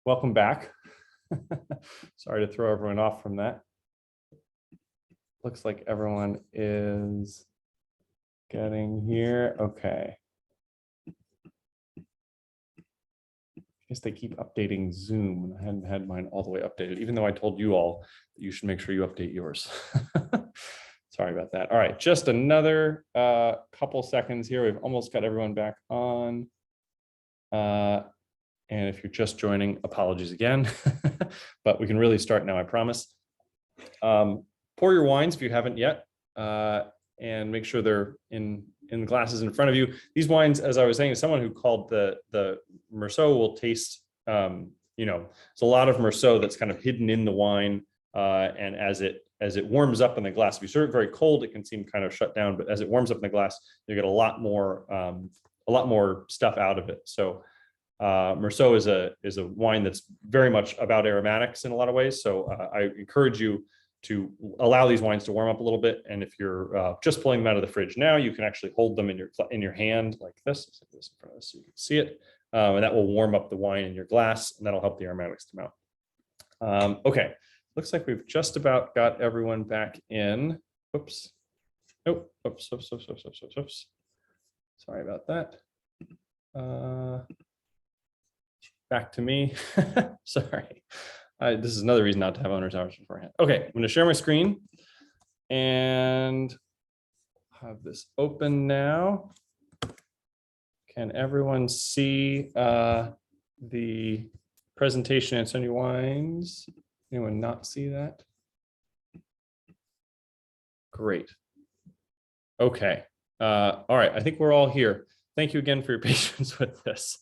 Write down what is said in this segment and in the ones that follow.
welcome back. Sorry to throw everyone off from that. Looks like everyone is getting here. Okay. I guess they keep updating Zoom. I hadn't had mine all the way updated, even though I told you all that you should make sure you update yours. Sorry about that. All right, just another couple seconds here. We've almost got everyone back on. And if you're just joining, apologies again, but we can really start now, I promise. Pour your wines if you haven't yet, and make sure they're in the glasses in front of you. These wines, as I was saying, someone who called the Merceau will taste, you know, it's a lot of Merceau that's kind of hidden in the wine, and as it warms up in the glass, if you serve it very cold, it can seem kind of shut down, but as it warms up in the glass, you get a lot more stuff out of it. So Merceau is a wine that's very much about aromatics in a lot of ways. So I encourage you to allow these wines to warm up a little bit. And if you're just pulling them out of the fridge now, you can actually hold them in your hand like this, in front of us so you can see it. And that will warm up the wine in your glass, and that'll help the aromatics come out. Okay, looks like we've just about got everyone back in. Oops. Oh, oops. Sorry about that. Back to me. Sorry. This is another reason not to have owner's hours beforehand. Okay, I'm going to share my screen and have this open now. Can everyone see the presentation and Sunny Wines? Anyone not see that? Great. Okay. All right. I think we're all here. Thank you again for your patience with this.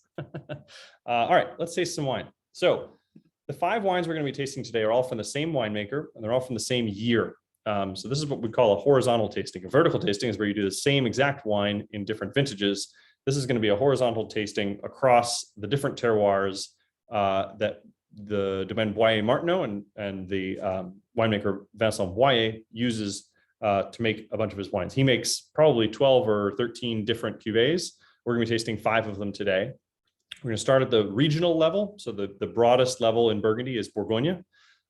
All right, let's taste some wine. So the 5 wines we're going to be tasting today are all from the same winemaker, and they're all from the same year. So this is what we call a horizontal tasting. A vertical tasting is where you do the same exact wine in different vintages. This is going to be a horizontal tasting across the different terroirs that the Domaine Boyer Martenot and the winemaker Vincent Boyer uses to make a bunch of his wines. He makes probably 12 or 13 different cuvées. We're going to be tasting 5 of them today. We're going to start at the regional level. So the broadest level in Burgundy is Borgonia.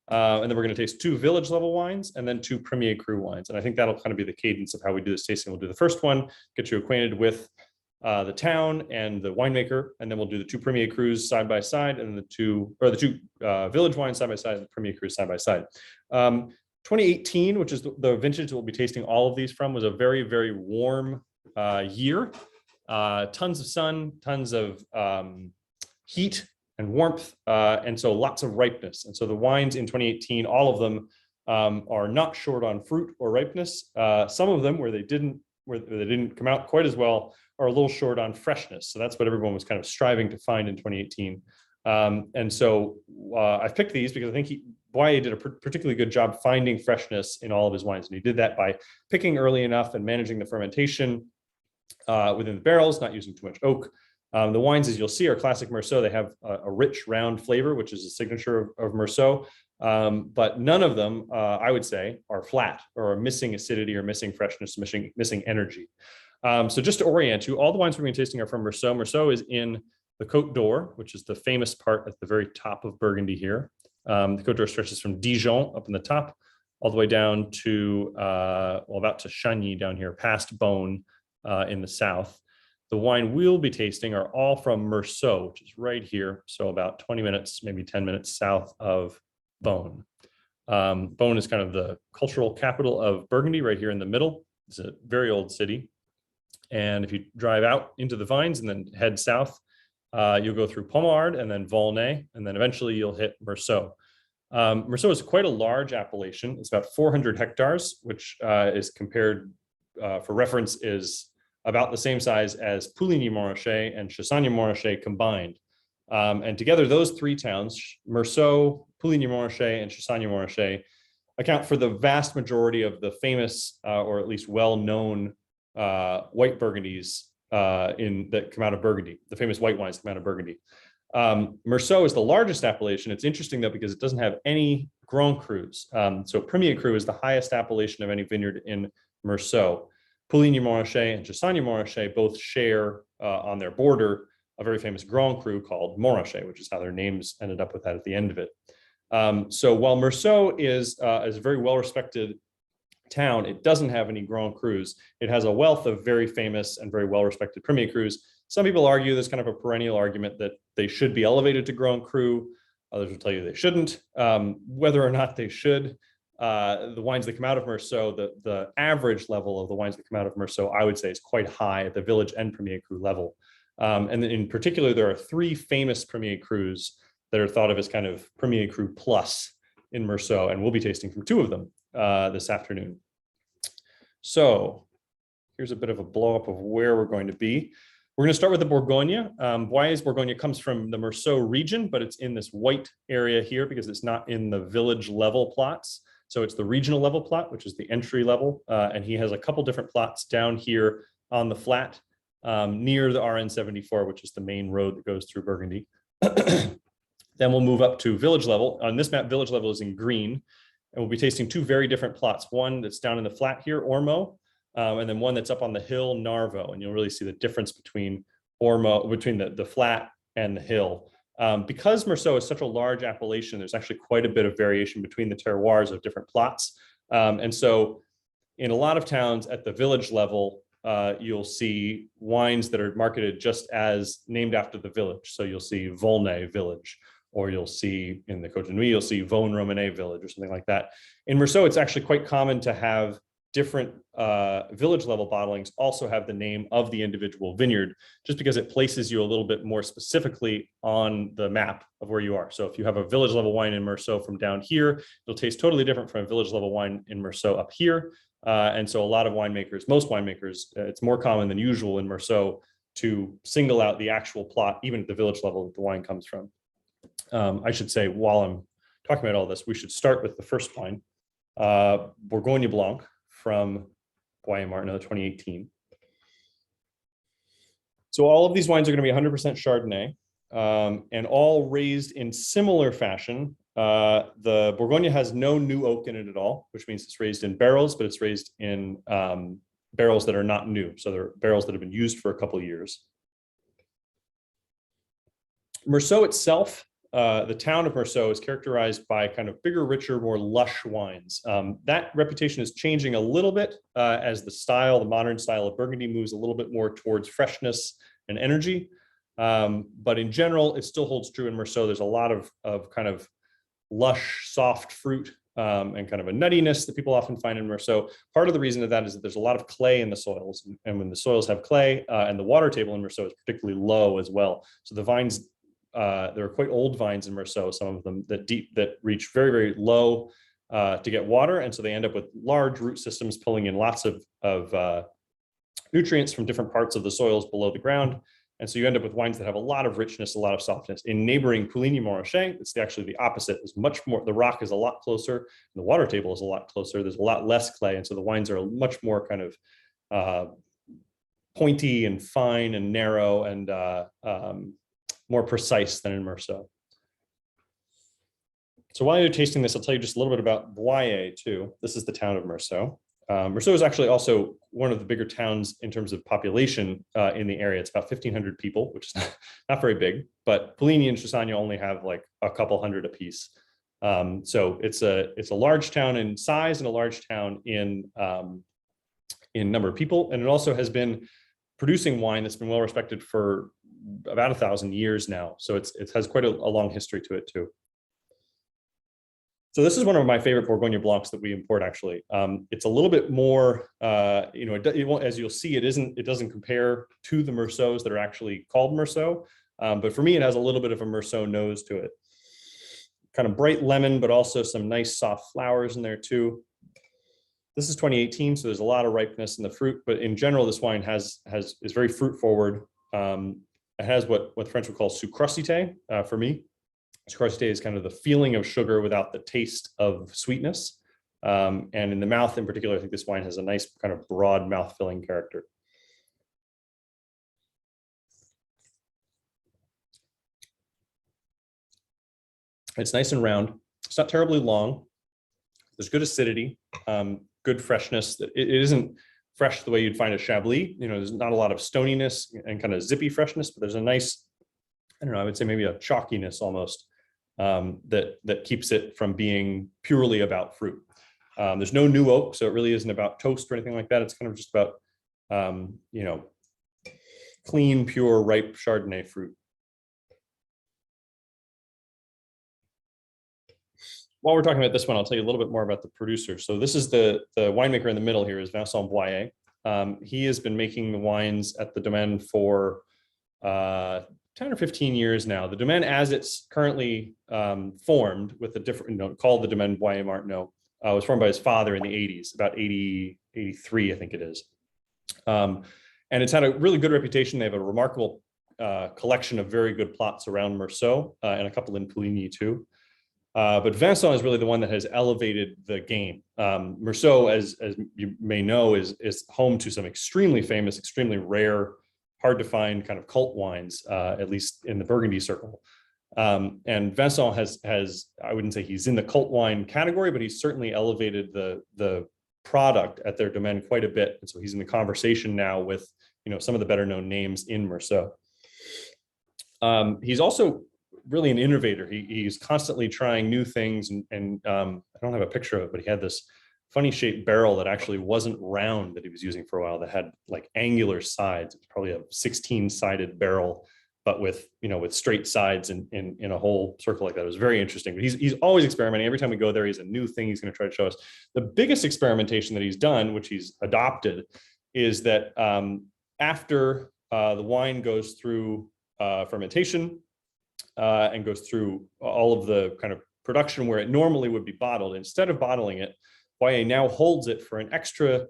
And then we're going to taste 2 village level wines and then 2 Premier Cru wines. And I think that'll kind of be the cadence of how we do this tasting. We'll do the first one, get you acquainted with the town and the winemaker, and then we'll do the 2 Premier Crus side by side, and the two village wines side by side, and the Premier Crus side by side. 2018, which is the vintage that we'll be tasting all of these from, was a very, very warm year. Tons of sun, tons of heat and warmth, and so lots of ripeness. And so the wines in 2018, all of them are not short on fruit or ripeness. Some of them where they didn't come out quite as well are a little short on freshness. So that's what everyone was kind of striving to find in 2018. And so I've picked these because I think Boyer did a particularly good job finding freshness in all of his wines. And he did that by picking early enough and managing the fermentation within the barrels, not using too much oak. The wines, as you'll see, are classic Merceau. They have a rich, round flavor, which is a signature of Merceau. But none of them, I would say, are flat or are missing acidity or missing freshness, missing energy. So just to orient you, all the wines we're going to be tasting are from Merceau. Merceau is in the Côte d'Or, which is the famous part at the very top of Burgundy here. The Côte d'Or stretches from Dijon up in the top, all the way down to, about to Chagny down here, past Beaune in the south. The wine we'll be tasting are all from Merceau, which is right here. So about 20 minutes, maybe 10 minutes south of Beaune. Beaune is kind of the cultural capital of Burgundy, right here in the middle. It's a very old city. And if you drive out into the vines and then head south, you'll go through Pommard and then Volnay, and then eventually you'll hit Merceau. Merceau is quite a large appellation. It's about 400 hectares, which is compared, for reference, is about the same size as Pouligny-Montrachet and Chassagne-Montrachet combined. And together, those 3 towns, Merceau, Pouligny-Montrachet, and Chassagne-Montrachet, account for the vast majority of the famous, or at least well-known, white Burgundies that come out of Burgundy, the famous white wines come out of Burgundy. Merceau is the largest appellation. It's interesting, though, because it doesn't have any Grand Crus. So Premier Cru is the highest appellation of any vineyard in Merceau. Pouligny-Montrachet and Chassagne-Montrachet both share on their border a very famous Grand Cru called Montrachet, which is how their names ended up with that at the end of it. So while Meursault is a very well-respected town, it doesn't have any Grand Crus. It has a wealth of very famous and very well-respected Premier Crus. Some people argue there's kind of a perennial argument that they should be elevated to Grand Cru. Others will tell you they shouldn't. Whether or not they should, the wines that come out of Meursault, the average level of the wines that come out of Meursault, I would say, is quite high at the village and Premier Cru level. And in particular, there are 3 famous Premier Crus that are thought of as kind of Premier Cru plus in Meursault, and we'll be tasting from 2 of them this afternoon. So here's a bit of a blow up of where we're going to be. We're going to start with the Borgonia. Bois Borgonia comes from the Meursault region, but it's in this white area here because it's not in the village level plots. So it's the regional level plot, which is the entry level. And he has a couple different plots down here on the flat near the RN74, which is the main road that goes through Burgundy. Then we'll move up to village level. On this map, village level is in green. And we'll be tasting 2 very different plots. One that's down in the flat here, Ormo, and then one that's up on the hill, Narvo. And you'll really see the difference between Ormo, between the flat and the hill. Because Meursault is such a large appellation, there's actually quite a bit of variation between the terroirs of different plots. And so in a lot of towns at the village level, you'll see wines that are marketed just as named after the village. So you'll see Volnay village, or you'll see in the Côte de Nuit, you'll see Vosne Romanée village or something like that. In Meursault, it's actually quite common to have different village level bottlings also have the name of the individual vineyard, just because it places you a little bit more specifically on the map of where you are. So if you have a village level wine in Meursault from down here, it'll taste totally different from a village level wine in Meursault up here. And so a lot of winemakers, most winemakers, it's more common than usual in Meursault to single out the actual plot, even at the village level that the wine comes from. I should say, while I'm talking about all this, we should start with the first wine, Borgonia Blanc from Bois Martenot 2018. So all of these wines are going to be 100% Chardonnay, and all raised in similar fashion. The Borgonia has no new oak in it at all, which means it's raised in barrels, but it's raised in barrels that are not new. So they're barrels that have been used for a couple of years. Meursault itself, the town of Meursault, is characterized by kind of bigger, richer, more lush wines. That reputation is changing a little bit as the modern style of Burgundy moves a little bit more towards freshness and energy. But in general, it still holds true in Meursault. There's a lot of kind of lush, soft fruit and kind of a nuttiness that people often find in Meursault. Part of the reason of that is that there's a lot of clay in the soils. And when the soils have clay and the water table in Meursault is particularly low as well. So the vines, there are quite old vines in Meursault, some of them that reach very, very low to get water. And so they end up with large root systems pulling in lots of nutrients from different parts of the soils below the ground. And so you end up with wines that have a lot of richness, a lot of softness. In neighboring Pouligny-Montrachet, it's actually the opposite. It's much more, the rock is a lot closer, and the water table is a lot closer. There's a lot less clay. And so the wines are much more kind of pointy and fine and narrow and more precise than in Meursault. So while you're tasting this, I'll tell you just a little bit about Boyer too. This is the town of Meursault. Meursault is actually also one of the bigger towns in terms of population in the area. It's about 1,500 people, which is not very big, but Pouligny and Chassagne only have like a couple hundred apiece. So it's a large town in size and a large town in number of people. And it also has been producing wine that's been well respected for about 1,000 years now. So it has quite a long history to it too. So this is one of my favorite Borgonia Blancs that we import, actually. It's a little bit more, it won't, as you'll see, it doesn't compare to the Meursaults that are actually called Meursault. But for me, it has a little bit of a Meursault nose to it. Kind of bright lemon, but also some nice soft flowers in there too. This is 2018, so there's a lot of ripeness in the fruit, but in general, this wine is very fruit forward. It has what the French would call sucrosité for me. Sucrosité is kind of the feeling of sugar without the taste of sweetness. And in the mouth in particular, I think this wine has a nice kind of broad mouth-filling character. It's nice and round. It's not terribly long. There's good acidity, good freshness. It isn't fresh the way you'd find a Chablis. There's not a lot of stoniness and kind of zippy freshness, but there's a nice I don't know, I would say maybe a chalkiness almost, that keeps it from being purely about fruit. There's no new oak, so it really isn't about toast or anything like that. It's kind of just about, clean, pure, ripe Chardonnay fruit. While we're talking about this one, I'll tell you a little bit more about the producer. So this is the winemaker in the middle here is Vincent Boyer. He has been making the wines at the domaine for 10 or 15 years now. The domaine, as it's currently formed with a different, called the domaine Boyer Martenot, was formed by his father in the 80s, about 83, I think it is. And it's had a really good reputation. They have a remarkable collection of very good plots around Meursault and a couple in Pouligny too. But Vincent is really the one that has elevated the game. Meursault, as you may know, is home to some extremely famous, extremely rare, hard to find kind of cult wines, at least in the Burgundy circle. And Vincent has, I wouldn't say he's in the cult wine category, but he's certainly elevated the product at their domain quite a bit. And so he's in the conversation now with, some of the better known names in Meursault. He's also really an innovator. He's constantly trying new things, and I don't have a picture of it, but he had this funny shaped barrel that actually wasn't round that he was using for a while, that had like angular sides. It's probably a 16-sided barrel, but with straight sides in a whole circle like that. It was very interesting. But he's always experimenting. Every time we go there, he's a new thing he's going to try to show us. The biggest experimentation that he's done, which he's adopted, is that after the wine goes through fermentation and goes through all of the kind of production where it normally would be bottled, instead of bottling it, Boyer now holds it for an extra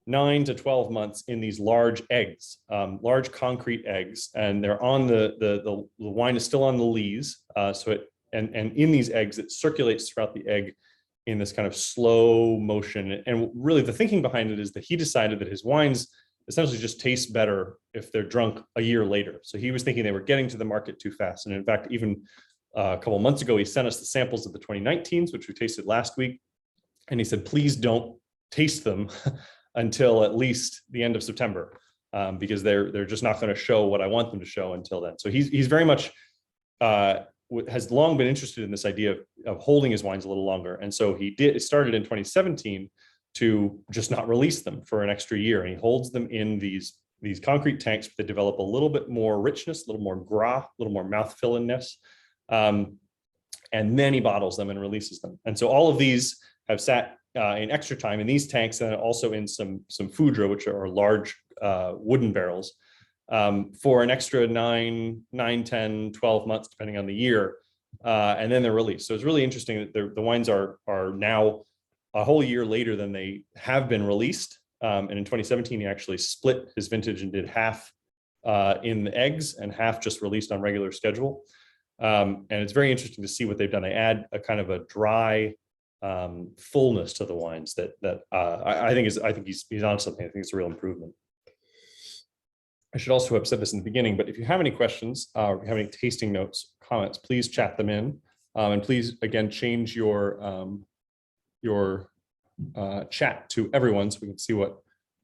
9 to 12 months in these large eggs, large concrete eggs, and they're on the wine is still on the lees. So it and in these eggs, it circulates throughout the egg in this kind of slow motion. And really the thinking behind it is that he decided that his wines essentially just taste better if they're drunk a year later. So he was thinking they were getting to the market too fast. And in fact, even a couple of months ago, he sent us the samples of the 2019s, which we tasted last week. And he said, please don't taste them until at least the end of September, because they're just not going to show what I want them to show until then. So he's very much has long been interested in this idea of holding his wines a little longer. And so it started in 2017 to just not release them for an extra year. And he holds them in these concrete tanks that develop a little bit more richness, a little more gras, a little more mouthfillingness. And then he bottles them and releases them. And so all of these have sat in extra time in these tanks, and also in some foudre, which are large wooden barrels, for an extra 9, 10, 12 months, depending on the year. And then they're released. So it's really interesting that the wines are now a whole year later than they have been released. And in 2017, he actually split his vintage and did half in the eggs and half just released on regular schedule. And it's very interesting to see what they've done. They add a kind of a dry fullness to the wines that I think he's on something. I think it's a real improvement. I should also have said this in the beginning, but if you have any questions or have any tasting notes, comments, please chat them in, and please again change your chat to everyone so we can see what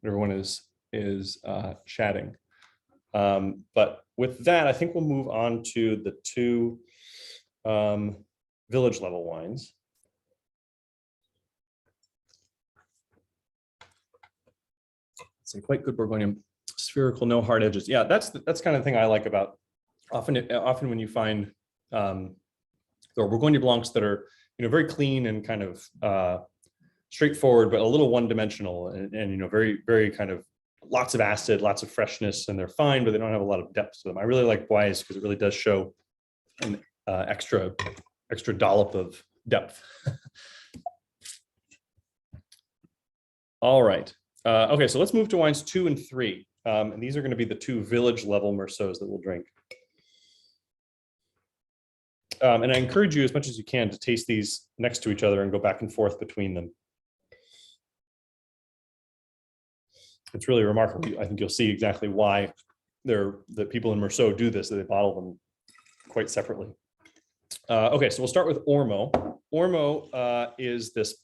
everyone is chatting. But with that, I think we'll move on to the two village level wines. Some quite good Borgonia, spherical, no hard edges. Yeah, that's kind of the thing I like about often when you find there are Borgonia Blancs that are very clean and kind of straightforward, but a little one-dimensional, and very, very kind of lots of acid, lots of freshness, and they're fine, but they don't have a lot of depth to them. I really like Boyer's because it really does show an extra dollop of depth. All right. Okay, so let's move to wines 2 and 3. And these are going to be the two village level Meursaults that we'll drink. And I encourage you as much as you can to taste these next to each other and go back and forth between them. It's really remarkable. I think you'll see exactly why the people in Meursault do this, that they bottle them quite separately. Okay, so we'll start with Ormo. Ormo is this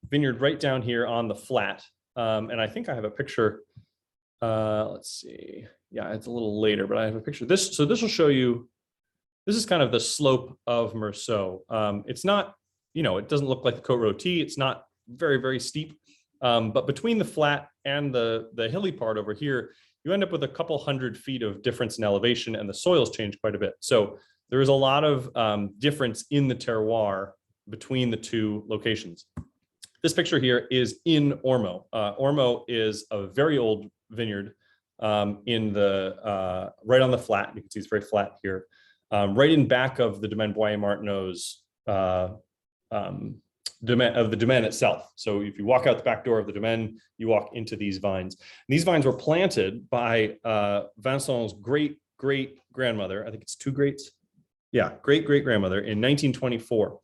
vineyard right down here on the flat. And I think I have a picture. Let's see. Yeah, it's a little later, but I have a picture. So this will show you this is kind of the slope of Meursault. It's not, it doesn't look like the Côte Rôtie. It's not very, very steep. But between the flat and the hilly part over here, you end up with a couple 100 feet of difference in elevation, and the soils change quite a bit. So there is a lot of difference in the terroir between the two locations. This picture here is in Ormo. Ormo is a very old vineyard in the right on the flat. You can see it's very flat here, right in back of the Domaine Boyer Martenot's the domain itself. So if you walk out the back door of the domain, you walk into these vines. And these vines were planted by Vincent's great-great-grandmother. I think it's two greats. Yeah, great-great-grandmother in 1924.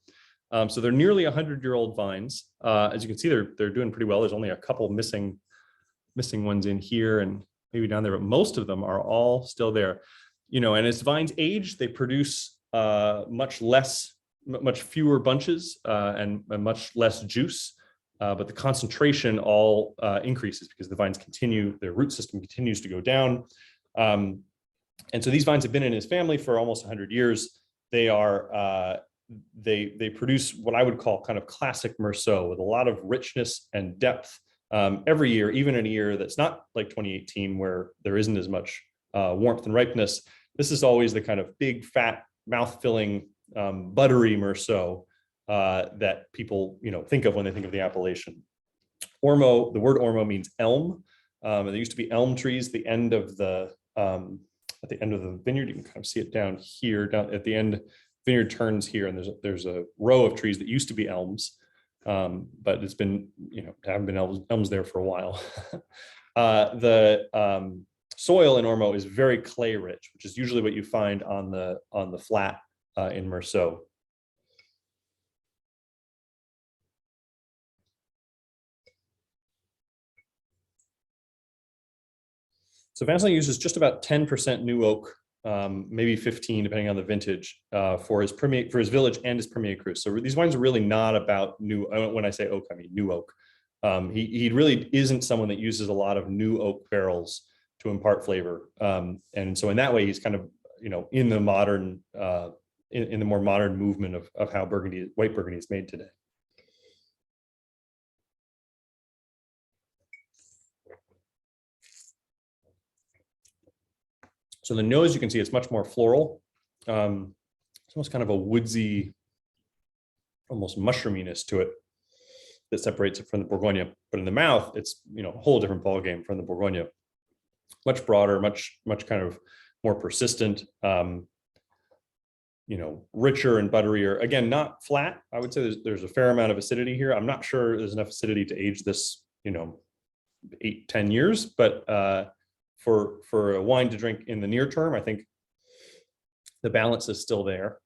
So they're nearly 100-year-old vines. As you can see, they're doing pretty well. There's only a couple missing ones in here and maybe down there, but most of them are all still there. And as vines age, they produce much fewer bunches and much less juice, but the concentration all increases because the vines their root system continues to go down. And so these vines have been in his family for almost 100 years. They are, they produce what I would call kind of classic Meursault with a lot of richness and depth every year, even in a year that's not like 2018 where there isn't as much warmth and ripeness. This is always the kind of big, fat, mouth-filling, buttery Meursault that people think of when they think of the appellation. Ormo, the word Ormo means elm. There used to be elm trees at the end of the vineyard. You can kind of see it down here. Down at the end, vineyard turns here, and there's a row of trees that used to be elms, but it's been haven't been elms there for a while. The soil in Ormo is very clay rich, which is usually what you find on the flat in Meursault. So Vincent uses just about 10% new oak, maybe 15 depending on the vintage, for his village and his Premier Cru. So these wines are really not about new. When I say oak, I mean new oak. He really isn't someone that uses a lot of new oak barrels to impart flavor, and so in that way, he's kind of in the modern. In the more modern movement of how white Burgundy is made today. So the nose, you can see it's much more floral. It's almost kind of a woodsy, almost mushroominess to it that separates it from the Borgonia. But in the mouth, it's a whole different ballgame from the Borgonia. Much broader, much kind of more persistent. Richer and butterier. Again, not flat. I would say there's a fair amount of acidity here. I'm not sure there's enough acidity to age this, 8-10 years, but for a wine to drink in the near term, I think the balance is still there.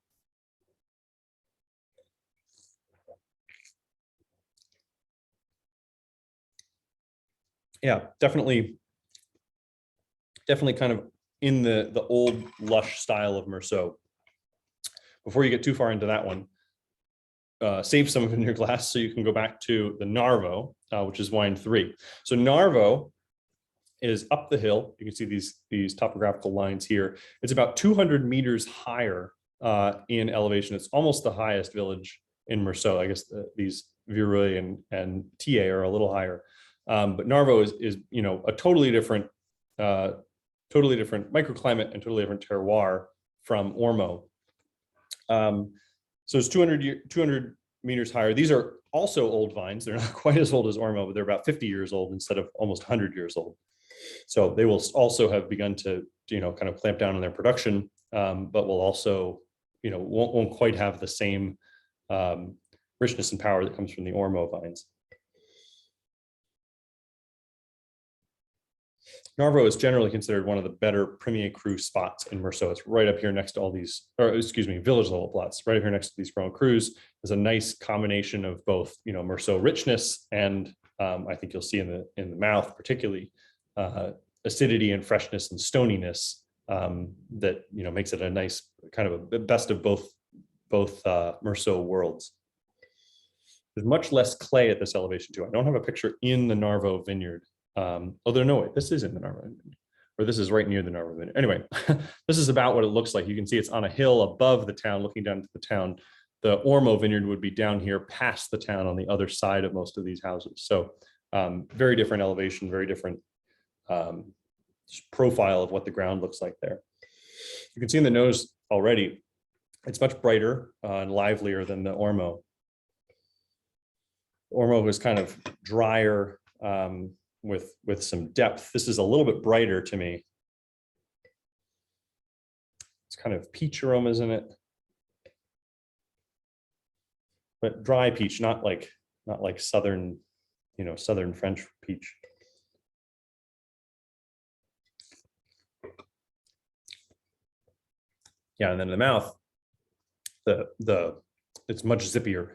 Yeah, definitely kind of in the old lush style of Meursault. Before you get too far into that one, save some of it in your glass so you can go back to the Narvo, which is wine 3. So Narvo is up the hill. You can see these topographical lines here. It's about 200 meters higher in elevation. It's almost the highest village in Meursault. I guess these Viruy and Thiers are a little higher. But Narvo is a totally different microclimate and totally different terroir from Ormo. So it's 200 meters higher. These are also old vines. They're not quite as old as Ormo, but they're about 50 years old instead of almost 100 years old. So they will also have begun to, kind of clamp down on their production, but will also, won't quite have the same richness and power that comes from the Ormo vines. Narvo is generally considered one of the better Premier Cru spots in Meursault. It's right up here next to all these, village level plots, right up here next to these Grand Crus. There's a nice combination of both, Meursault richness and I think you'll see in the mouth, particularly acidity and freshness and stoniness that makes it a nice kind of a best of both Meursault worlds. There's much less clay at this elevation too. I don't have a picture in the Narvo vineyard. Although no, wait, this is in the Narvo vineyard. or this is right near the Narva Vineyard. Anyway, this is about what it looks like. You can see it's on a hill above the town, looking down to the town. The Ormo vineyard would be down here past the town on the other side of most of these houses. So very different elevation, very different profile of what the ground looks like there. You can see in the nose already, it's much brighter and livelier than the Ormo. Ormo was kind of drier with some depth. This is a little bit brighter to me. It's kind of peach aromas in it, but dry peach, not like southern, southern French peach. Yeah, and then in the mouth, it's much zippier,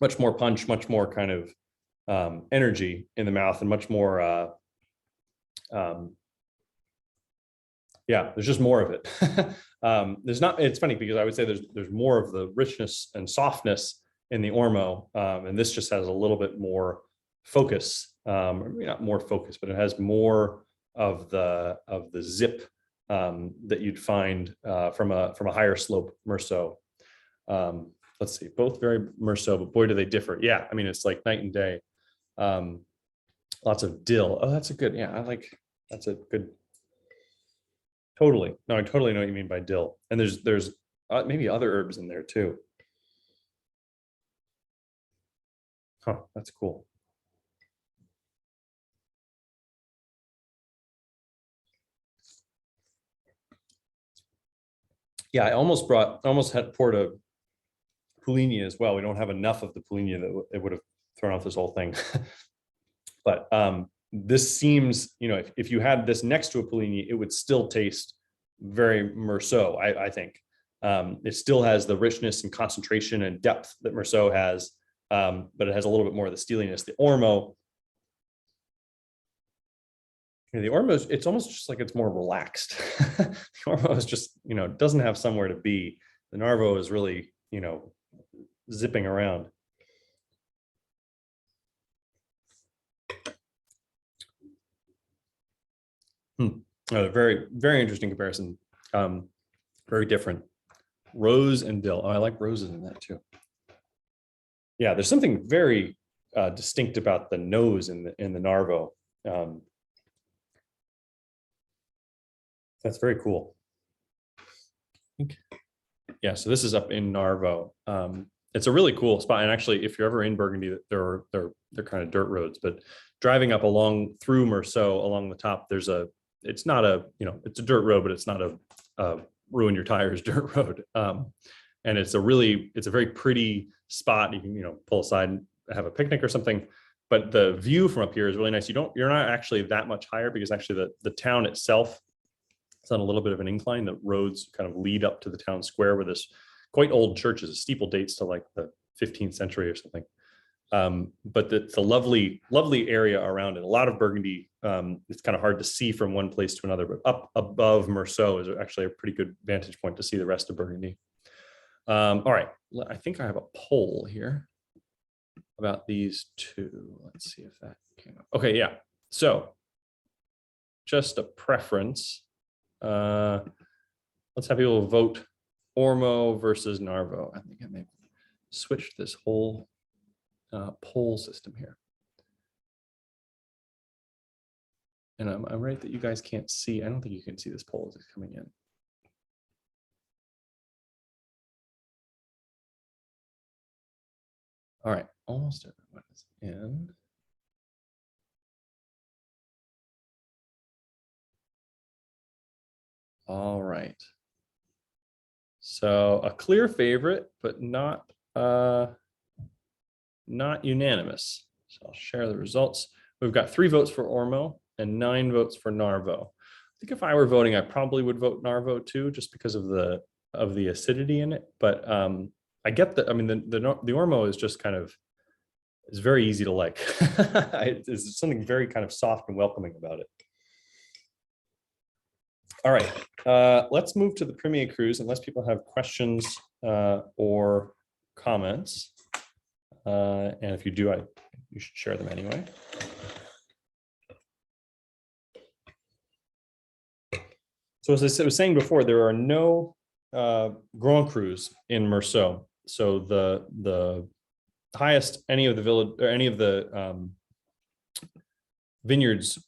much more punch, much more kind of energy in the mouth, and much more yeah, there's just more of it. It's funny because I would say there's more of the richness and softness in the Ormo, and this just has a little bit more focus, maybe not more focus, but it has more of the zip that you'd find from a higher slope Meursault. Let's see, both very Meursault, but boy, do they differ. Yeah, I mean, it's like night and day. Lots of dill. Oh, that's a good, yeah, that's a good. Totally. No, I totally know what you mean by dill. And there's maybe other herbs in there too. Huh, that's cool. Yeah, I almost had poured a Puligny as well. We don't have enough of the Puligny that it would have thrown off this whole thing. But this seems, if you had this next to a Puligny, it would still taste very Meursault, I think. It still has the richness and concentration and depth that Meursault has, but it has a little bit more of the steeliness. The Ormo, it's almost just like it's more relaxed. The Ormo is just, doesn't have somewhere to be. The Narvo is really, zipping around. Very, very interesting comparison. Very different. Rose and dill. Oh, I like roses in that too. Yeah, there's something very distinct about the nose in the Narvo. That's very cool. Yeah, so this is up in Narvo. It's a really cool spot, and actually, if you're ever in Burgundy, they're kind of dirt roads. But driving up through Meursault along the top, it's not a it's a dirt road, but it's not a ruin your tires dirt road. And it's a very pretty spot. You can pull aside and have a picnic or something. But the view from up here is really nice. You're not actually that much higher, because actually the town itself, it's on a little bit of an incline. The roads kind of lead up to the town square, where this quite old church is. A steeple dates to like the 15th century or something. But it's a lovely area around it. A lot of Burgundy, it's kind of hard to see from one place to another, but up above Meursault is actually a pretty good vantage point to see the rest of Burgundy. All right, I think I have a poll here about these two. Let's see if that came up. Okay, yeah. So just a preference. Let's have people vote Ormo versus Narvo. I think I may switch this whole poll system here. And I'm right that you guys can't see. I don't think you can see this poll as it's coming in. All right, almost everyone is in. All right. So a clear favorite, but not unanimous. So I'll share the results. We've got 3 votes for Ormo and 9 votes for Narvo. I think if I were voting, I probably would vote Narvo too, just because of the acidity in it. But I get that. I mean, the Ormo is just kind of, it's very easy to like. There's something very kind of soft and welcoming about it. All right, let's move to the Premier Cruise, unless people have questions or comments. And if you do, you should share them anyway. So as I was saying before, there are no Grand Crus in Meursault. So the highest any of the village or any of the vineyards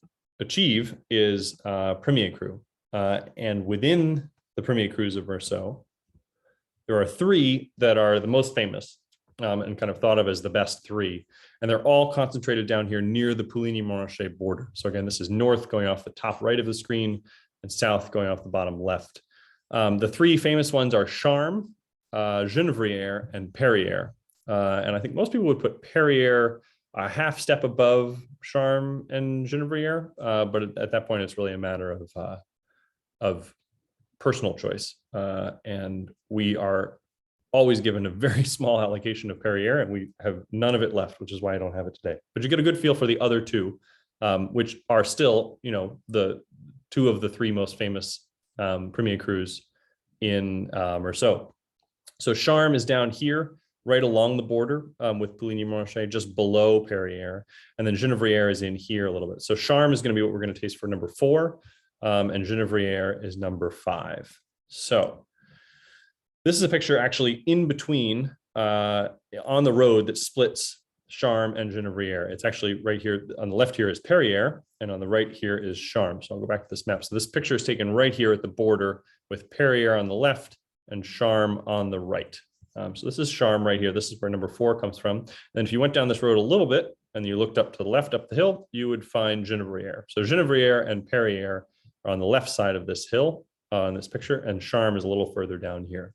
achieve is Premier Cru. And within the Premier Crus of Meursault, there are three that are the most famous and kind of thought of as the best three. And they're all concentrated down here near the Pouligny-Montrachet border. So again, this is north going off the top right of the screen and south going off the bottom left. The three famous ones are Charme, Genevière, and Perrier. And I think most people would put Perrier a half step above Charme and Genevière, but at that point, it's really a matter of personal choice. And we are always given a very small allocation of Perrier, and we have none of it left, which is why I don't have it today. But you get a good feel for the other two, which are still, the two of the three most famous Premier Crus in Meursault. So Charme is down here, right along the border with Pouligny-Montrachet, just below Perrier. And then Genevière is in here a little bit. So Charme is going to be what we're going to taste for number 4. And Genevière is number 5. So this is a picture actually in between on the road that splits Charme and Genevière. It's actually right here on the left here is Perrier, and on the right here is Charme. So I'll go back to this map. So this picture is taken right here at the border with Perrier on the left and Charme on the right. So this is Charme right here. This is where number 4 comes from. And if you went down this road a little bit and you looked up to the left up the hill, you would find Genevière. So Genevière and Perrier are on the left side of this hill in this picture, and Charme is a little further down here.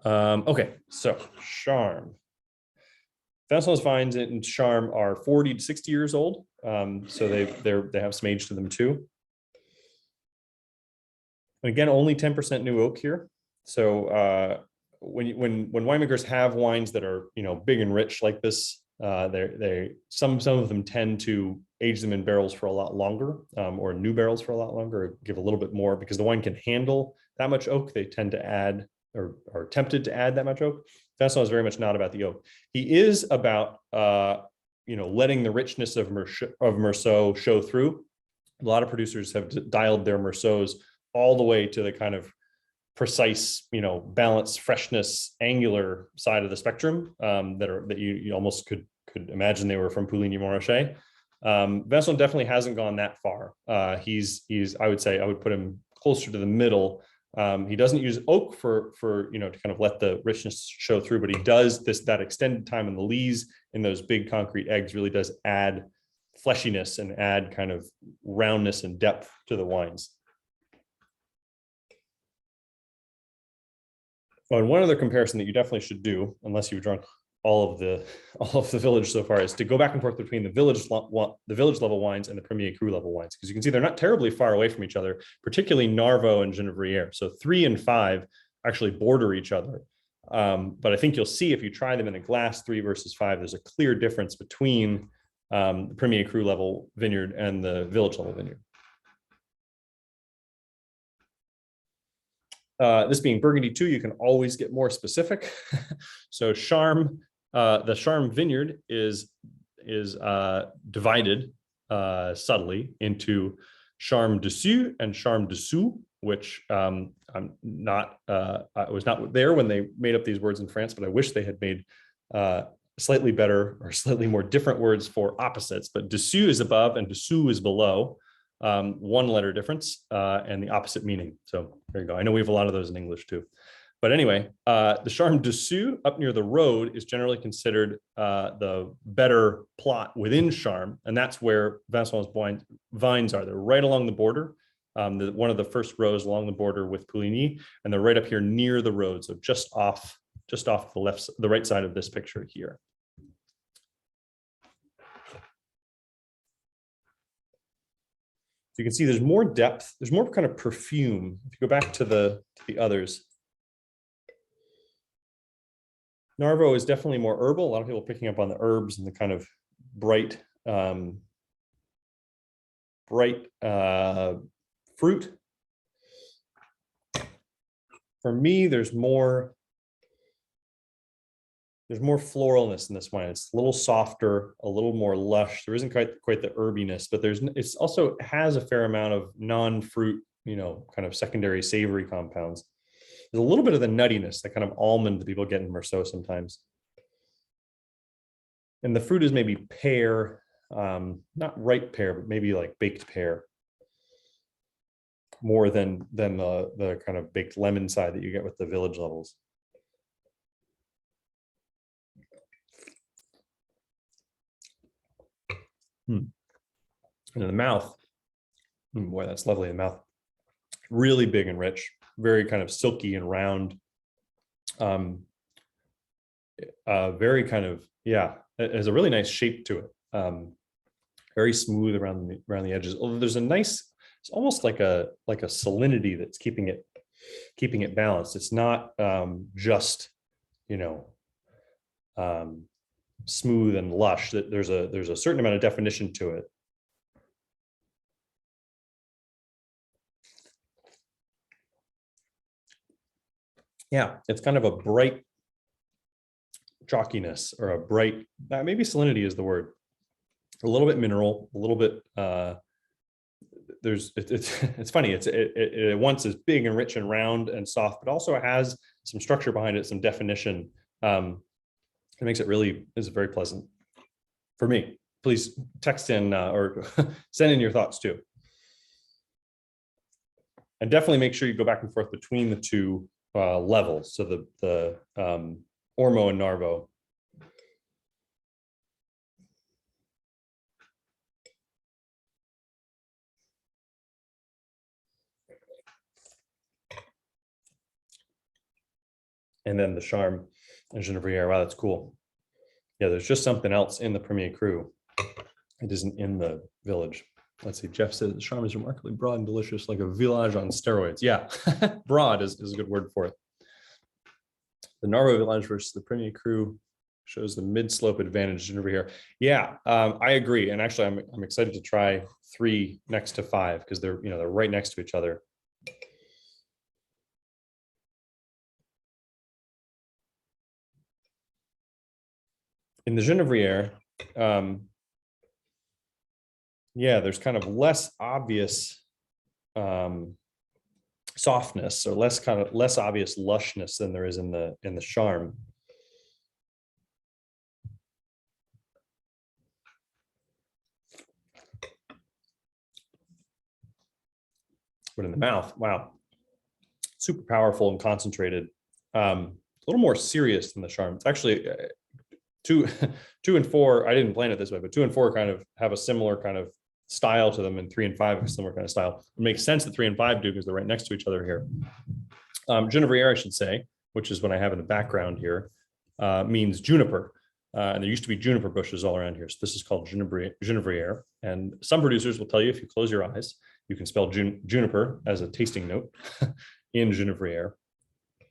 Okay, so Charme. Vincent's vines in Charme are 40 to 60 years old, so they have some age to them too. And again, only 10% new oak here. So when winemakers have wines that are big and rich like this, some of them tend to age them in barrels for a lot longer, or new barrels for a lot longer, or give a little bit more because the wine can handle that much oak. They tend to add or are tempted to add that much oak. Vincent is very much not about the oak. He is about letting the richness of Meursault show through. A lot of producers have dialed their Meursaults all the way to the kind of precise, balance, freshness, angular side of the spectrum that you almost could imagine they were from Pouligny-Montrachet. Vincent definitely hasn't gone that far. He's I would say I would put him closer to the middle. He doesn't use oak for to kind of let the richness show through, but he does that extended time in the lees in those big concrete eggs really does add fleshiness and add kind of roundness and depth to the wines. Oh, and one other comparison that you definitely should do, unless you've drunk all of the village so far, is to go back and forth between the village level wines and the Premier Cru level wines, because you can see they're not terribly far away from each other, particularly Narvaux and Genevière. So 3 and 5 actually border each other. But I think you'll see if you try them in a glass 3 versus 5, there's a clear difference between the Premier Cru level vineyard and the village level vineyard. This being Burgundy 2, you can always get more specific. So Charme, the Charme vineyard is divided subtly into Charme Dessus and Charme Dessous, which I was not there when they made up these words in France, but I wish they had made slightly better or slightly more different words for opposites. But Dessous is above and Dessous is below. 1 letter difference and the opposite meaning. So there you go. I know we have a lot of those in English too. But anyway, the Charme Dessous up near the road is generally considered the better plot within Charme, and that's where Vincent's vines are. They're right along the border, one of the first rows along the border with Pouligny, and they're right up here near the road, so just off the right side of this picture here. So you can see there's more depth, there's more kind of perfume. If you go back to the others, Narvaux is definitely more herbal. A lot of people picking up on the herbs and the kind of bright fruit. For me, there's more floralness in this wine. It's a little softer, a little more lush. There isn't quite the herbiness, but it also has a fair amount of non-fruit kind of secondary savory compounds. There's a little bit of the nuttiness, that kind of almond that people get in Merceau sometimes. And the fruit is maybe pear, not ripe pear, but maybe like baked pear, more than the kind of baked lemon side that you get with the village levels. And in the mouth, boy, that's lovely in the mouth. Really big and rich, very kind of silky and round. Very kind of, yeah, it has a really nice shape to it. Very smooth around the edges. Although there's a nice, it's almost like a salinity that's keeping it balanced. It's not just, smooth and lush. That there's a certain amount of definition to it. Yeah, it's kind of a bright chalkiness, or a bright, maybe salinity is the word. A little bit mineral, a little bit. It's funny. It once is big and rich and round and soft, but also has some structure behind it, some definition. It makes it really is very pleasant for me. Please text in or send in your thoughts too. And definitely make sure you go back and forth between the two levels. So the Ormo and Narvo. And then the Charme and Genevieve. Wow, that's cool. Yeah, there's just something else in the Premier Cru. It isn't in the village. Let's see. Jeff says the Charme is remarkably broad and delicious, like a village on steroids. Yeah, broad is a good word for it. The Narvo Village versus the Premier Cru shows the mid-slope advantage Genevieve. Yeah, I agree. And actually, I'm excited to try 3 next to 5 because they're right next to each other. In the Genevieve, yeah, there's kind of less obvious softness, or less obvious lushness than there is in the Charme. But in the mouth, wow, super powerful and concentrated. A little more serious than the Charme. It's actually 2 and 4. I didn't plan it this way, but 2 and 4 kind of have a similar kind of style to them, and 3 and 5 have a similar kind of style. It makes sense that 3 and 5 do because they're right next to each other here. Genevieve, I should say, which is what I have in the background here, means juniper. And there used to be juniper bushes all around here. So this is called Genevieve. And some producers will tell you if you close your eyes, you can spell juniper as a tasting note in Genevieve.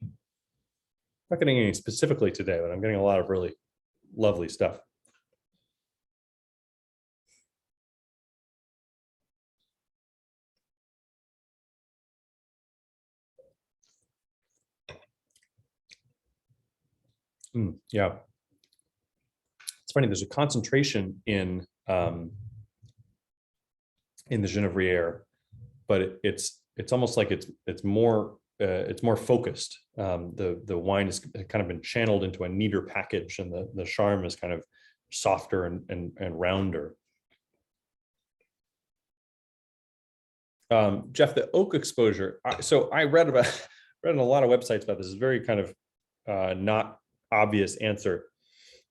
I'm not getting any specifically today, but I'm getting a lot of really lovely stuff. Yeah. It's funny, there's a concentration in the Genevieve, but it's almost like it's more focused. The wine has kind of been channeled into a neater package, and the Charme is kind of softer and rounder. Jeff, the oak exposure. So I read on a lot of websites about this. Is very kind of not obvious answer.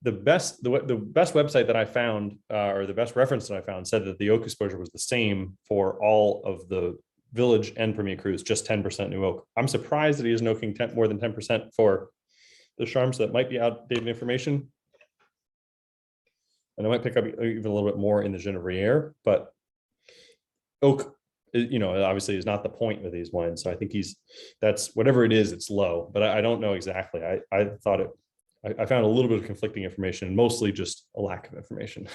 The best website that I found, or the best reference that I found, said that the oak exposure was the same for all of the village and Premier Crus, just 10% new oak. I'm surprised that he isn't oaking more than 10% for the Charme, so that might be outdated information. And I might pick up even a little bit more in the Genevieve, but oak, obviously is not the point with these wines. So I think that's whatever it is, it's low, but I don't know exactly. I thought I found a little bit of conflicting information, mostly just a lack of information.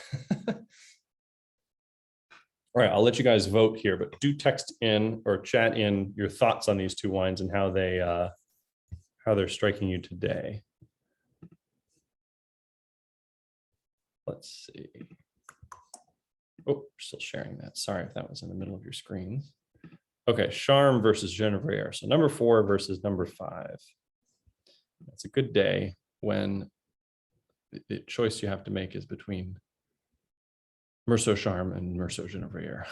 All right, I'll let you guys vote here, but do text in or chat in your thoughts on these 2 wines and how they're striking you today. Let's see. Oh, still sharing that. Sorry if that was in the middle of your screen. Okay, Charme versus Genevieve. So number 4 versus number 5. It's a good day when the choice you have to make is between Merceau Charme and Merceau Genevieve.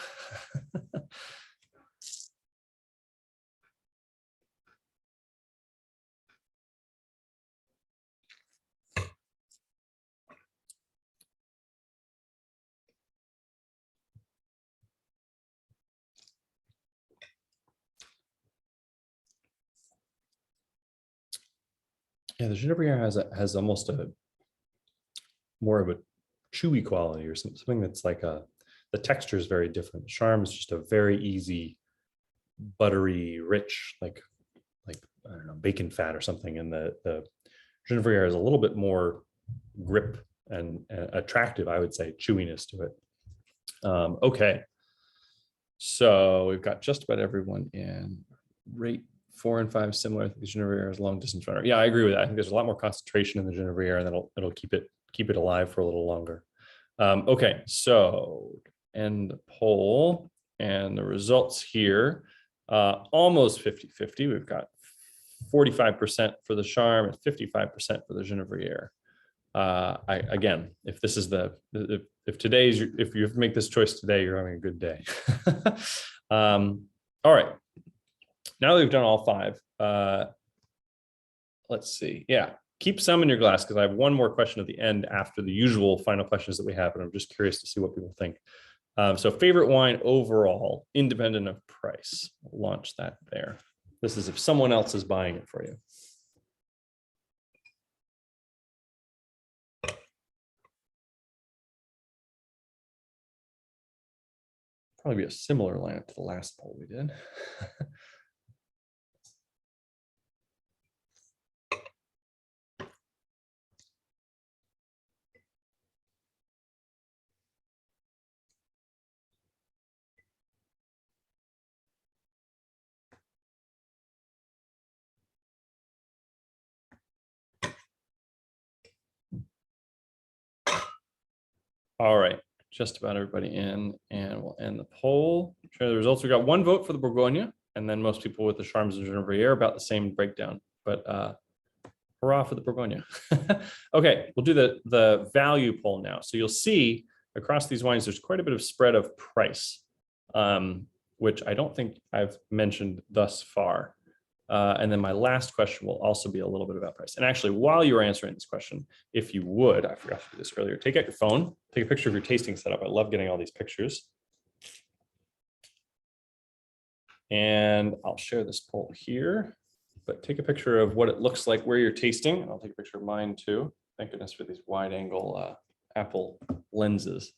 Yeah, the Genevieve has almost a more of a chewy quality or something that's like the texture is very different. Charme is just a very easy, buttery, rich, like I don't know, bacon fat or something. And the Genevieve is a little bit more grip and attractive, I would say, chewiness to it. Okay. So we've got just about everyone in. Rate 4 and 5 similar. I think the Genevieve is a long distance runner. Yeah, I agree with that. I think there's a lot more concentration in the Genevieve, and it'll keep it alive for a little longer. Okay, so end the poll, and the results here, almost 50-50. We've got 45% for the Charme and 55% for the Genevieve. Again, if this is if you make this choice today, you're having a good day. All right. Now that we've done all 5, let's see. Yeah, keep some in your glass because I have one more question at the end after the usual final questions that we have, and I'm just curious to see what people think. So favorite wine overall, independent of price. We'll launch that there. This is if someone else is buying it for you. Probably be a similar lineup to the last poll we did. All right, just about everybody in, and we'll end the poll. Share the results. We got 1 vote for the Borgonia, and then most people with the Charmes and Genevieve about the same breakdown. But hurrah for the Borgonia. Okay, we'll do the value poll now. So you'll see across these wines, there's quite a bit of spread of price, which I don't think I've mentioned thus far. And then my last question will also be a little bit about price. And actually, while you're answering this question, if you would, I forgot to do this earlier, take out your phone, take a picture of your tasting setup. I love getting all these pictures. And I'll share this poll here, but take a picture of what it looks like where you're tasting. And I'll take a picture of mine too. Thank goodness for these wide angle Apple lenses.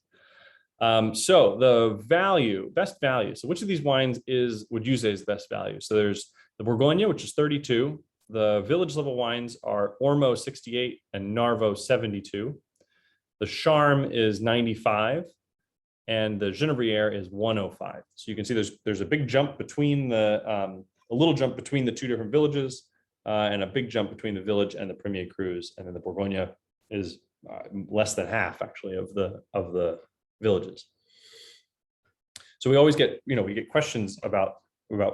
So the value, best value. So which of these wines would you say is best value? So there's the Borgonia, which is 32. The village level wines are Ormo 68 and Narvo 72. The Charme is 95. And the Genevieve is 105. So you can see there's a big jump between a little jump between the 2 different villages, and a big jump between the village and the Premier Cruise. And then the Borgonia is less than half actually of the villages. So we always get, we get questions about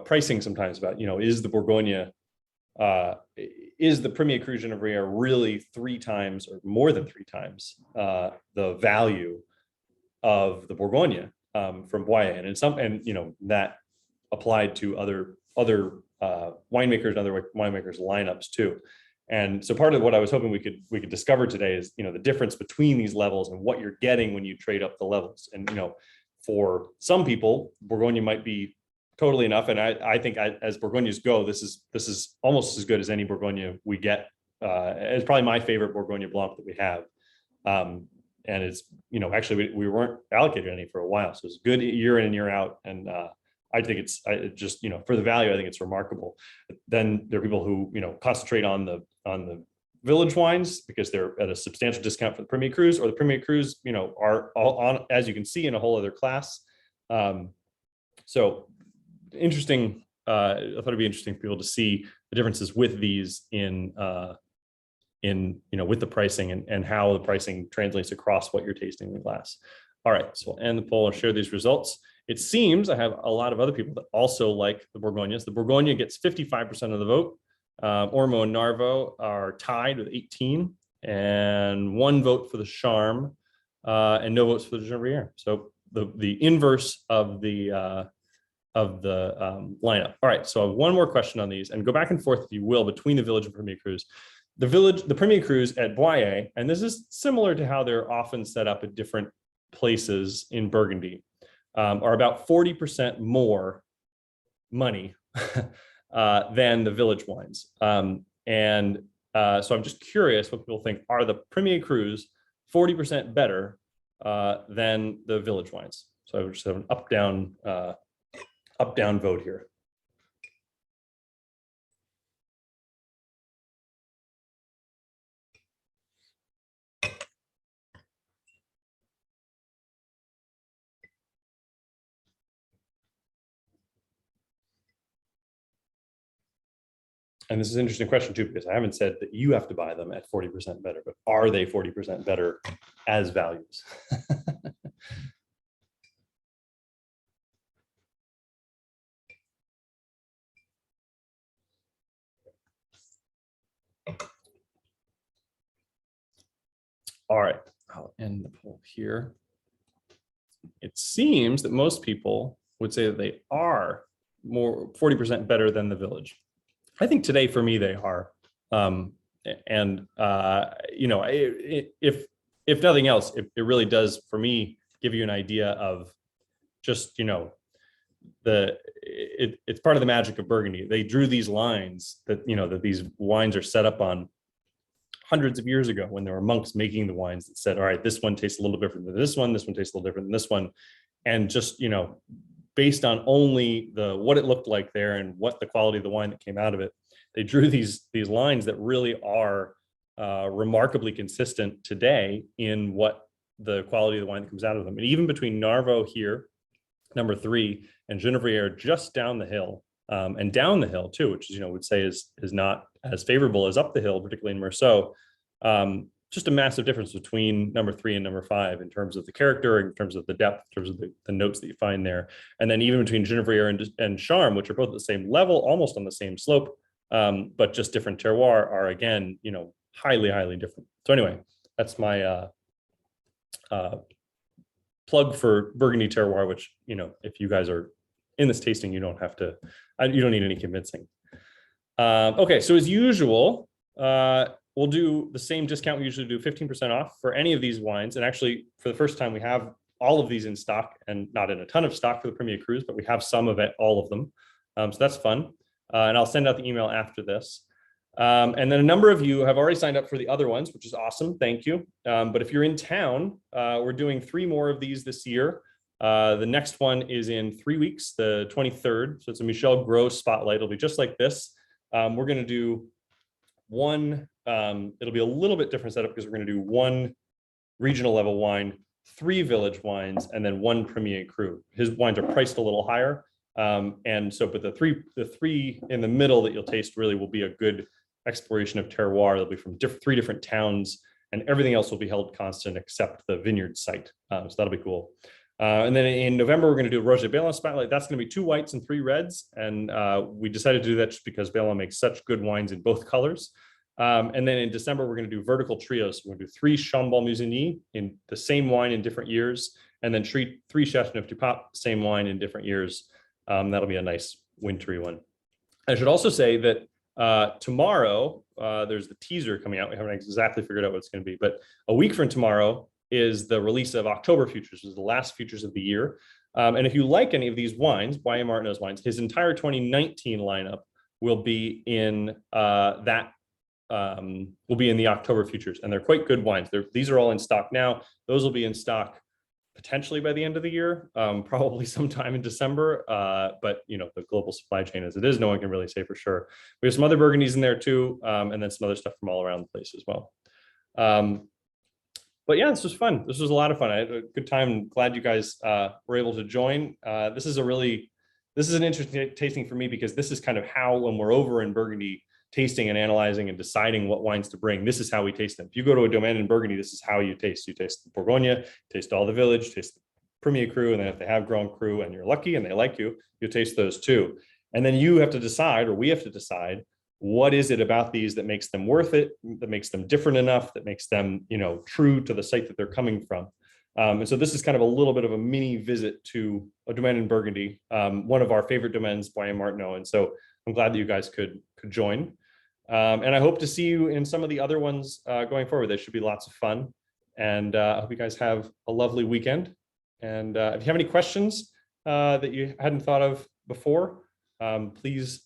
pricing sometimes about, is the Borgonia, is the Premier Cru Genevieve really 3 times or more than 3 times the value of the Borgonia from Boyer, and that applied to other winemakers and other winemakers lineups too. And so part of what I was hoping we could discover today is, the difference between these levels and what you're getting when you trade up the levels. And, for some people, Borgonia might be totally enough. And I think as Borgonias go, this is almost as good as any Borgonia we get. It's probably my favorite Borgonia Blanc that we have. And it's, actually we weren't allocated any for a while. So it's good year in and year out. And I think it's just, for the value, I think it's remarkable. Then there are people who, concentrate on the village wines because they're at a substantial discount for the Premier Cruise, or the Premier Cruise, are all on, as you can see, in a whole other class. So interesting. I thought it'd be interesting for people to see the differences with these in with the pricing and how the pricing translates across what you're tasting in the glass. All right, so we'll end the poll and share these results. It seems I have a lot of other people that also like the Borgognas. The Borgogna gets 55% of the vote. Ormo and Narvo are tied with 18, and 1 vote for the Charme, and no votes for the Genevieve. So the inverse of the lineup. All right, so I have one more question on these, and go back and forth, if you will, between the Village and Premier Cruise. The Premier Cruise at Boyer, and this is similar to how they're often set up at different places in Burgundy, are about 40% more money than the Village wines. So I'm just curious what people think. Are the Premier Cruise 40% better than the Village wines? So I would just have an up-down vote here. And this is an interesting question too, because I haven't said that you have to buy them at 40% better, but are they 40% better as values? All right, I'll end the poll here. It seems that most people would say that they are more 40% better than the Village. I think today for me they are, you know, if nothing else, it really does for me give you an idea of just, you know, it's part of the magic of Burgundy. They drew these lines that, you know, that these wines are set up on hundreds of years ago when there were monks making the wines that said, all right, this one tastes a little different than this one tastes a little different than this one, and just, you know, based on only what it looked like there and what the quality of the wine that came out of it, they drew these lines that really are remarkably consistent today in what the quality of the wine that comes out of them. And even between Narvo here, number 3, and Genevieve just down the hill, and down the hill too, which is, you know, would say is not as favorable as up the hill, particularly in Meursault. Just a massive difference between number 3 and number 5 in terms of the character, in terms of the depth, in terms of the notes that you find there. And then even between Genevieve and Charme, which are both at the same level, almost on the same slope, but just different terroir, are again, you know, highly, highly different. So anyway, that's my plug for Burgundy terroir, which, you know, if you guys are in this tasting, you don't have to, you don't need any convincing. Okay, so as usual, we'll do the same discount we usually do, 15% off for any of these wines. And actually, for the first time, we have all of these in stock, and not in a ton of stock for the Premier Cruise, but we have some of it, all of them. So that's fun. And I'll send out the email after this. And then a number of you have already signed up for the other ones, which is awesome. Thank you. But if you're in town, we're doing 3 more of these this year. The next one is in 3 weeks, the 23rd. So it's a Michel Gros spotlight. It'll be just like this. We're going to do one, it'll be a little bit different setup because we're going to do 1 regional level wine, 3 Village wines, and then 1 Premier Cru. His wines are priced a little higher. And so, but the three in the middle that you'll taste really will be a good exploration of terroir. They'll be from 3 different towns, and everything else will be held constant except the vineyard site. So that'll be cool. And then in November, we're going to do a Roger Bellin spotlight. That's going to be 2 whites and 3 reds. And we decided to do that just because Bellin makes such good wines in both colors. And then in December, we're going to do vertical trios. We're going to do 3 Chambon Musigny in the same wine in different years, and then 3 Chateauneuf du Pape, same wine in different years. That'll be a nice wintry one. I should also say that tomorrow, there's the teaser coming out. We haven't exactly figured out what it's going to be, but a week from tomorrow is the release of October Futures, which is the last futures of the year. And if you like any of these wines, Y.A. Martenot's wines, his entire 2019 lineup will be in will be in the October Futures, and they're quite good wines. These are all in stock now. Those will be in stock potentially by the end of the year, probably sometime in December. But you know, the global supply chain as it is, no one can really say for sure. We have some other Burgundies in there too, and then some other stuff from all around the place as well. But yeah, this was fun. This was a lot of fun. I had a good time. Glad you guys were able to join. This is an interesting tasting for me, because this is kind of how, when we're over in Burgundy tasting and analyzing and deciding what wines to bring, this is how we taste them. If you go to a domain in Burgundy, this is how you taste. You taste the Borgonia, taste all the Village, taste the Premier Cru, and then if they have Grand Cru and you're lucky and they like you, you'll taste those too. And then you have to decide, or we have to decide, what is it about these that makes them worth it, that makes them different enough, that makes them, true to the site that they're coming from. And so this is kind of a little bit of a mini visit to a domain in Burgundy, one of our favorite domains, Borgonia Martenot. And so I'm glad that you guys could join. And I hope to see you in some of the other ones going forward. They should be lots of fun. And I hope you guys have a lovely weekend. And if you have any questions that you hadn't thought of before, please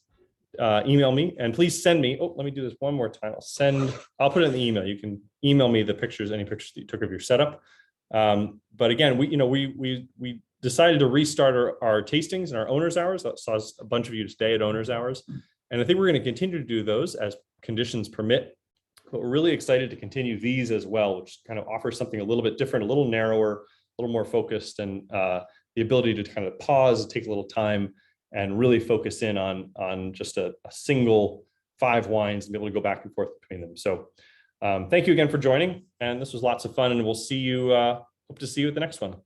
email me, and please send me. Oh, let me do this one more time. I'll put it in the email. You can email me the pictures, any pictures that you took of your setup. But again, we decided to restart our tastings and our owners hours. That saw a bunch of you today at owners hours. And I think we're going to continue to do those as conditions permit. But we're really excited to continue these as well, which kind of offers something a little bit different, a little narrower, a little more focused, and the ability to kind of pause, take a little time, and really focus in on just a single 5 wines and be able to go back and forth between them. So thank you again for joining. And this was lots of fun, and we'll see you, hope to see you at the next one.